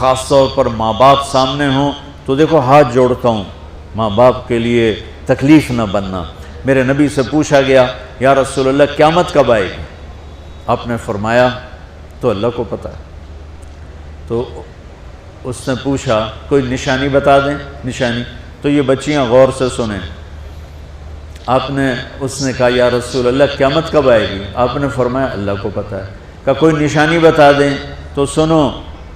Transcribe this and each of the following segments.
خاص طور پر ماں باپ سامنے ہوں تو دیکھو ہاتھ جوڑتا ہوں، ماں باپ کے لیے تکلیف نہ بننا۔ میرے نبی سے پوچھا گیا یا رسول اللہ قیامت کب آئے گی؟ آپ نے فرمایا تو اللہ کو پتہ ہے۔ تو اس نے پوچھا کوئی نشانی بتا دیں، نشانی؟ تو یہ بچیاں غور سے سنیں۔ اس نے کہا یا رسول اللہ قیامت کب آئے گی؟ آپ نے فرمایا اللہ کو پتہ ہے۔ کہا کوئی نشانی بتا دیں؟ تو سنو،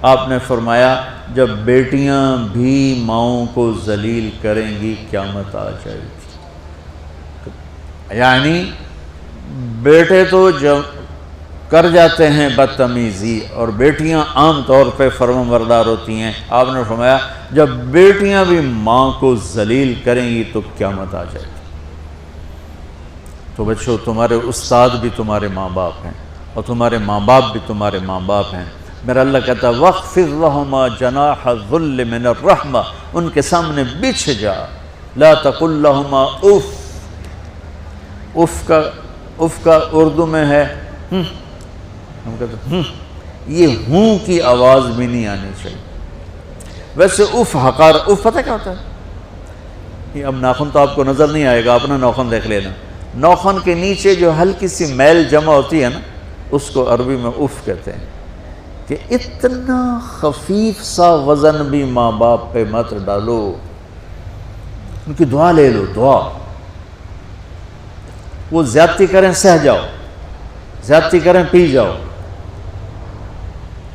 آپ نے فرمایا جب بیٹیاں بھی ماؤں کو ذلیل کریں گی قیامت آ جائے گی۔ یعنی بیٹے تو جب کر جاتے ہیں بدتمیزی اور بیٹیاں عام طور پہ فرمانبردار ہوتی ہیں، آپ نے فرمایا جب بیٹیاں بھی ماں کو ذلیل کریں گی تو قیامت آ جائے گی۔ تو بچوں، تمہارے استاد بھی تمہارے ماں باپ ہیں اور تمہارے ماں باپ بھی تمہارے ماں باپ ہیں۔ میرا اللہ کہتا ہے وَاخْفِضْ لَهُمَا جَنَاحَ الذُّلِّ مِنَ الرَّحْمَةِ، ان کے سامنے بچھ جا، لا تقل لهما اف کا اردو میں ہے ہم کہتے ہیں یہ ہوں کی آواز بھی نہیں آنی چاہیے۔ ویسے اف حقار، اف پتہ کیا ہوتا ہے؟ اب ناخن تو آپ کو نظر نہیں آئے گا، اپنا ناخن دیکھ لینا، ناخن کے نیچے جو ہلکی سی میل جمع ہوتی ہے نا، اس کو عربی میں اف کہتے ہیں۔ کہ اتنا خفیف سا وزن بھی ماں باپ پہ مت ڈالو، ان کی دعا لے لو، دعا۔ وہ زیادتی کریں سہ جاؤ، زیادتی کریں پی جاؤ۔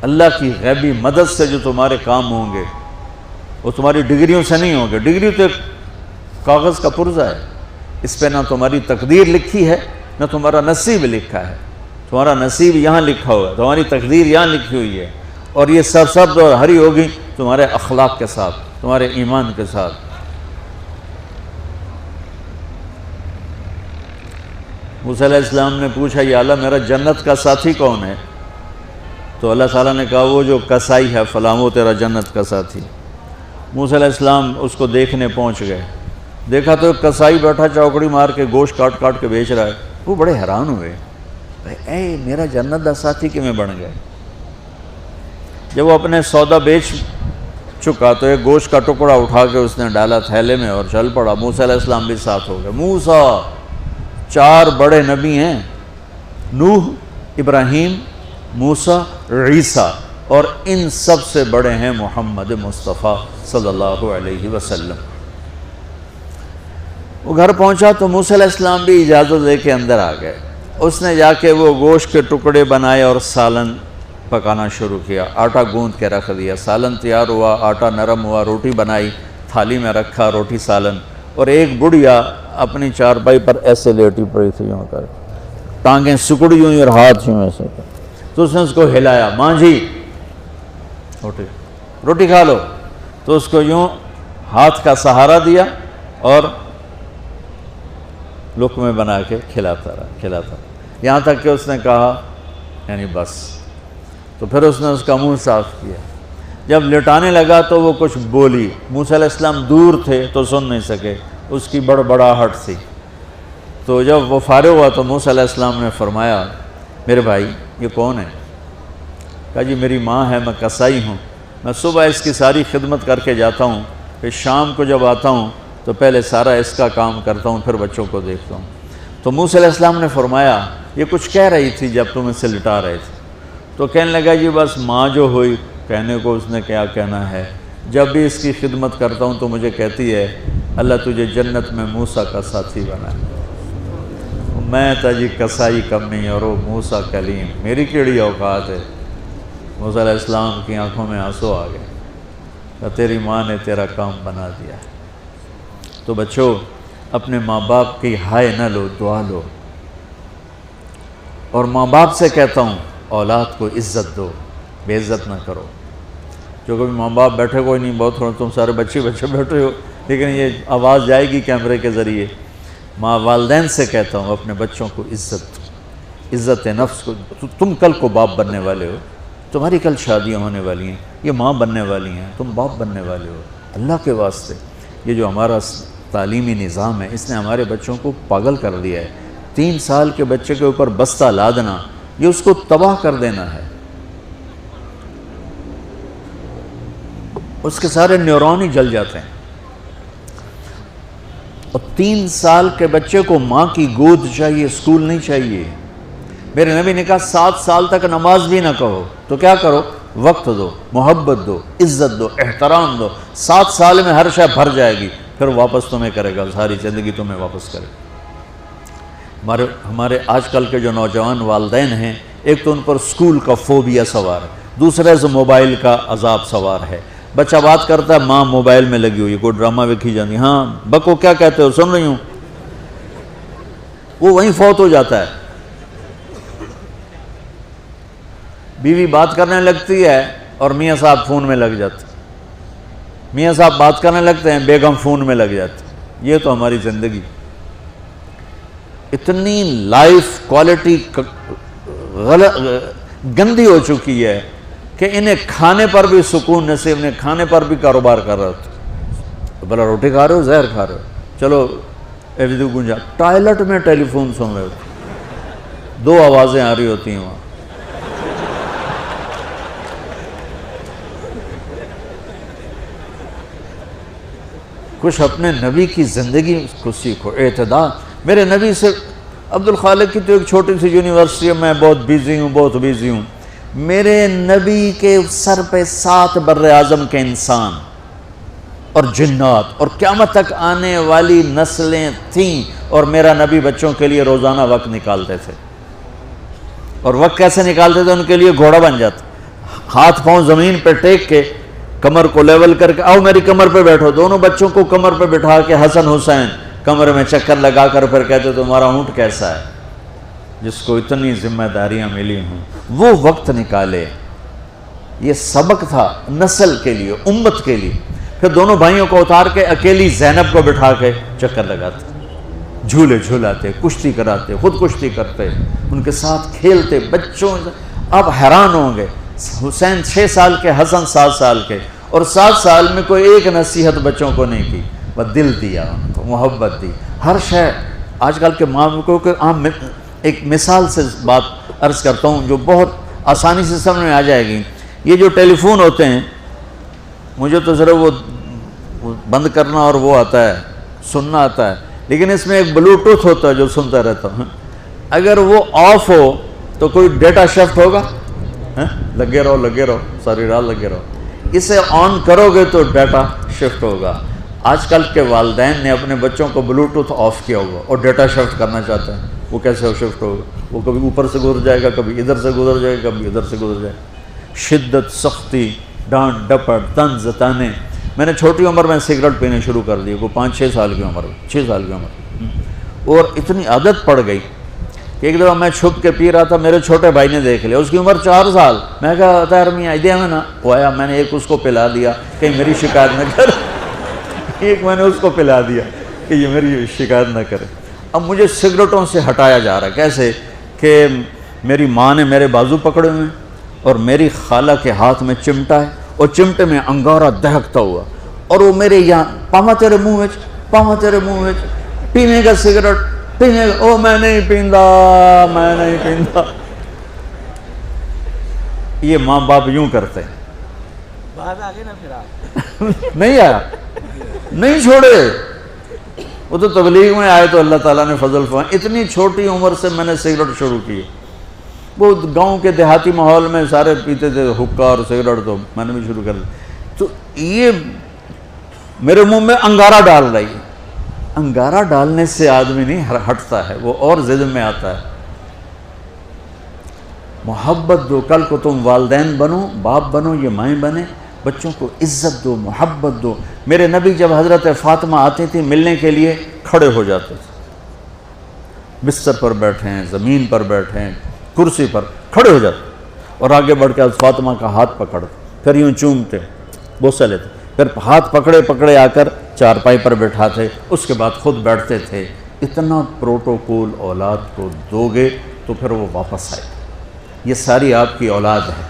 اللہ کی غیبی مدد سے جو تمہارے کام ہوں گے وہ تمہاری ڈگریوں سے نہیں ہوں گے۔ ڈگری تو ایک کاغذ کا پرزہ ہے، اس پہ نہ تمہاری تقدیر لکھی ہے نہ تمہارا نصیب لکھا ہے۔ تمہارا نصیب یہاں لکھا ہوا ہے، تمہاری تقدیر یہاں لکھی ہوئی ہے، اور یہ سرسبز اور ہری ہوگی تمہارے اخلاق کے ساتھ، تمہارے ایمان کے ساتھ۔ موسیٰ علیہ السلام نے پوچھا یا اللہ میرا جنت کا ساتھی کون ہے؟ تو اللہ تعالیٰ نے کہا وہ جو کسائی ہے فلاں، وہ تیرا جنت کا ساتھی۔ موسیٰ علیہ السلام اس کو دیکھنے پہنچ گئے، دیکھا تو ایک کسائی بیٹھا چوکڑی مار کے گوشت کاٹ کاٹ کے بیچ رہا ہے۔ وہ بڑے حیران ہوئے، اے میرا جنت کا ساتھی کیوں بن گئے؟ جب وہ اپنے سودا بیچ چکا تو ایک گوشت کا ٹکڑا اٹھا کے اس نے ڈالا تھیلے میں اور چل پڑا۔ موسیٰ علیہ السلام بھی ساتھ ہو گئے۔ موسیٰ 4 بڑے نبی ہیں، نوح، ابراہیم، موسیٰ، عیسیٰ، اور ان سب سے بڑے ہیں محمد مصطفیٰ صلی اللہ علیہ وسلم۔ وہ گھر پہنچا تو موسیٰ علیہ السلام بھی اجازت لے کے اندر آ گئے۔ اس نے جا کے وہ گوشت کے ٹکڑے بنائے اور سالن پکانا شروع کیا، آٹا گوندھ کے رکھ دیا، سالن تیار ہوا، آٹا نرم ہوا، روٹی بنائی، تھالی میں رکھا روٹی سالن، اور ایک بڑھیا اپنی چارپائی پر ایسے لیٹی پڑی تھی، یوں کر ٹانگیں سکڑی ہوئی اور ہاتھ یوں ایسے کر۔ تو اس نے اس کو ہلایا، ماں جی روٹی کھا لو۔ تو اس کو یوں ہاتھ کا سہارا دیا اور لقمے بنا کے کھلاتا رہا، یہاں تک کہ اس نے کہا یعنی بس۔ تو پھر اس نے اس کا منہ صاف کیا۔ جب لٹانے لگا تو وہ کچھ بولی، موسیٰ علیہ السلام دور تھے تو سن نہیں سکے، اس کی بڑبڑاہٹ تھی۔ تو جب وہ فارغ ہوا تو موسیٰ علیہ السلام نے فرمایا میرے بھائی یہ کون ہے؟ کہا جی میری ماں ہے، میں کسائی ہوں، میں صبح اس کی ساری خدمت کر کے جاتا ہوں، پھر شام کو جب آتا ہوں تو پہلے سارا اس کا کام کرتا ہوں، پھر بچوں کو دیکھتا ہوں۔ تو موسیٰ علیہ السلام نے فرمایا یہ کچھ کہہ رہی تھی جب تم اسے لٹا رہے تھے؟ تو کہنے لگا جی بس ماں جو ہوئی، کہنے کو اس نے کیا کہنا ہے، جب بھی اس کی خدمت کرتا ہوں تو مجھے کہتی ہے اللہ تجھے جنت میں موسیٰ کا ساتھی بنا۔ میں تا جی کسائی کم نہیں اور وہ موسیٰ کلیم، میری کیڑی اوقات ہے۔ موسیٰ علیہ السلام کی آنکھوں میں آنسو آ گئے کہ تیری ماں نے تیرا کام بنا دیا۔ تو بچوں اپنے ماں باپ کی ہائے نہ لو، دعا لو۔ اور ماں باپ سے کہتا ہوں اولاد کو عزت دو، بے عزت نہ کرو۔ جو کبھی ماں باپ بیٹھے کوئی نہیں، بہت تھوڑا تم سارے بچے بیٹھے ہو، لیکن یہ آواز جائے گی کیمرے کے ذریعے۔ ماں والدین سے کہتا ہوں اپنے بچوں کو عزت دو، عزت نفس کو۔ تم کل کو باپ بننے والے ہو، تمہاری کل شادیاں ہونے والی ہیں، یہ ماں بننے والی ہیں، تم باپ بننے والے ہو۔ اللہ کے واسطے یہ جو ہمارا تعلیمی نظام ہے اس نے ہمارے بچوں کو پاگل کر دیا ہے۔ 3 سال کے بچے کے اوپر بستہ لادنا، یہ اس کو تباہ کر دینا ہے۔ اس کے سارے نیورون ہی جل جاتے ہیں. اور 3 سال کے بچے کو ماں کی گود چاہیے، اسکول نہیں چاہیے. میرے نبی نے کہا 7 سال تک نماز بھی نہ کہو تو کیا کرو، وقت دو، محبت دو، عزت دو، احترام دو. 7 سال میں ہر شے بھر جائے گی، پھر واپس تمہیں کرے گا، ساری زندگی تمہیں واپس کرے گا. ہمارے آج کل کے جو نوجوان والدین ہیں، ایک تو ان پر اسکول کا فوبیا سوار ہے، دوسرے سے موبائل کا عذاب سوار ہے. بچہ بات کرتا ہے، ماں موبائل میں لگی ہوئی، کوئی ڈرامہ ویکھی جاتی، ہاں بکو کیا کہتے ہو، سن رہی ہوں. وہ وہیں فوت ہو جاتا ہے. بیوی بات کرنے لگتی ہے اور میاں صاحب فون میں لگ جاتے، میاں صاحب بات کرنے لگتے ہیں، بیگم فون میں لگ جاتی. یہ تو ہماری زندگی اتنی لائف کوالٹی گندی ہو چکی ہے کہ انہیں کھانے پر بھی سکون نصیب نہیں، کھانے پر بھی کاروبار کر رہے ہوتے. بلا روٹی کھا رہے ہو، زہر کھا رہے ہو، چلو ایویدو گنجا. ٹوائلٹ میں ٹیلی فون سن رہے ہوتے، 2 آوازیں آ رہی ہوتی ہیں وہاں. کچھ اپنے نبی کی زندگی کو سیکھو، اعتدال. میرے نبی سے عبد الخالق کی تو ایک چھوٹی سی یونیورسٹی ہے، میں بہت بیزی ہوں. میرے نبی کے سر پہ 7 بر اعظم کے انسان اور جنات اور قیامت تک آنے والی نسلیں تھیں، اور میرا نبی بچوں کے لیے روزانہ وقت نکالتے تھے. اور وقت کیسے نکالتے تھے؟ ان کے لیے گھوڑا بن جاتا، ہاتھ پاؤں زمین پہ ٹیک کے، کمر کو لیول کر کے، آؤ میری کمر پہ بیٹھو. دونوں بچوں کو کمر پہ بٹھا کے حسن حسین کمر میں چکر لگا کر پھر کہتے تمہارا اونٹ کیسا ہے، جس کو اتنی ذمہ داریاں ملی ہوں. وہ وقت نکالے. یہ سبق تھا نسل کے لیے، امت کے لیے. پھر دونوں بھائیوں کو اتار کے اکیلی زینب کو بٹھا کے چکر لگاتے، جھولے جھولاتے، کشتی کراتے، خود کشتی کرتے، ان کے ساتھ کھیلتے. بچوں آپ حیران ہوں گے، حسین 6 سال کے، حسن 7 سال کے، اور 7 سال میں کوئی ایک نصیحت بچوں کو نہیں کی، وہ دل دیا ان کو، محبت دی. ہر شے آج کل کے ماں کو ایک مثال سے بات عرض کرتا ہوں جو بہت آسانی سے سمجھ میں آ جائے گی. یہ جو ٹیلی فون ہوتے ہیں، مجھے تو صرف وہ بند کرنا اور وہ آتا ہے، سننا آتا ہے، لیکن اس میں ایک بلوٹوتھ ہوتا ہے جو سنتا رہتا ہوں. اگر وہ آف ہو تو کوئی ڈیٹا شفٹ ہوگا، لگے رہو ساری رات لگے رہو. اسے آن کرو گے تو ڈیٹا شفٹ ہوگا. آج کل کے والدین نے اپنے بچوں کو بلوٹوتھ آف کیا ہوا اور ڈیٹا شفٹ کرنا چاہتے ہیں. وہ کیسے شفٹ ہوگا؟ وہ کبھی اوپر سے گزر جائے گا، کبھی ادھر سے گزر جائے گا، کبھی ادھر سے گزر جائے گا. شدت، سختی، ڈانٹ ڈپٹ، طنز تانے. میں نے چھوٹی عمر میں سگریٹ پینے شروع کر دی، وہ 5-6 سال کی عمر، 6 سال کی عمر، اور اتنی عادت پڑ گئی کہ ایک دفعہ میں چھپ کے پی رہا تھا، میرے چھوٹے بھائی نے دیکھ لیا، اس کی عمر 4 سال. میں کہا طاہر میاں دیا میں نا، وہ آیا، میں نے ایک اس کو پلا دیا کہیں میری شکایت نہ کرے، ایک میں نے اس کو پلا دیا کہ یہ میری شکایت نہ کرے. اب مجھے سگریٹوں سے ہٹایا جا رہا ہے. کیسے کہ میری ماں نے میرے بازو پکڑے ہوئے ہیں اور میری خالہ کے ہاتھ میں چمٹا ہے اور چمٹے میں انگارہ دہکتا ہوا، اور وہ میرے یہاں پاما تیرے منہ میں پینے کا سگریٹ پینے کا. او میں نہیں پیندا. یہ ماں باپ یوں کرتے ہیں. بات آگے نا پھر آپ نہیں آیا، نہیں چھوڑے. وہ تو تبلیغ میں آئے تو اللہ تعالیٰ نے فضل فرمایا. اتنی چھوٹی عمر سے میں نے سگریٹ شروع کی. وہ گاؤں کے دیہاتی ماحول میں سارے پیتے تھے حکا اور سگریٹ، تو میں نے بھی شروع کر دی. تو یہ میرے منہ میں انگارہ ڈال رہی ہے. انگارہ ڈالنے سے آدمی نہیں ہٹتا ہے، وہ اور ضد میں آتا ہے. محبت دو. کل کو تم والدین بنو، باپ بنو، یہ مائیں بنے، بچوں کو عزت دو، محبت دو. میرے نبی جب حضرت فاطمہ آتی تھی ملنے کے لیے، کھڑے ہو جاتے تھے. بستر پر بیٹھے ہیں، زمین پر بیٹھے ہیں، کرسی پر کھڑے ہو جاتے، اور آگے بڑھ کے فاطمہ کا ہاتھ پکڑتے، پھر یوں چومتے، بوسہ لیتے، پھر ہاتھ پکڑے آ کر چارپائی پر بیٹھاتے، اس کے بعد خود بیٹھتے تھے. اتنا پروٹوکول اولاد کو دو گے تو پھر وہ واپس آئے. یہ ساری آپ کی اولاد ہے،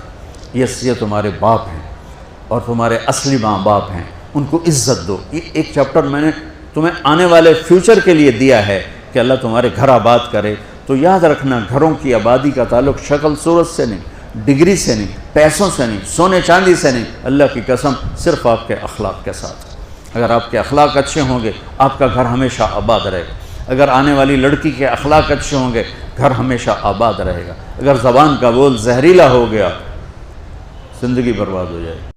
یہ تمہارے باپ ہیں اور تمہارے اصلی ماں باپ ہیں. ان کو عزت دو. یہ ایک چیپٹر میں نے تمہیں آنے والے فیوچر کے لیے دیا ہے کہ اللہ تمہارے گھر آباد کرے. تو یاد رکھنا، گھروں کی آبادی کا تعلق شکل صورت سے نہیں، ڈگری سے نہیں، پیسوں سے نہیں، سونے چاندی سے نہیں، اللہ کی قسم صرف آپ کے اخلاق کے ساتھ۔ اگر آپ کے اخلاق اچھے ہوں گے آپ کا گھر ہمیشہ آباد رہے گا۔ اگر آنے والی لڑکی کے اخلاق اچھے ہوں گے گھر ہمیشہ آباد رہے گا۔ اگر زبان کا بول زہریلا ہو گیا زندگی برباد ہو جائے گی۔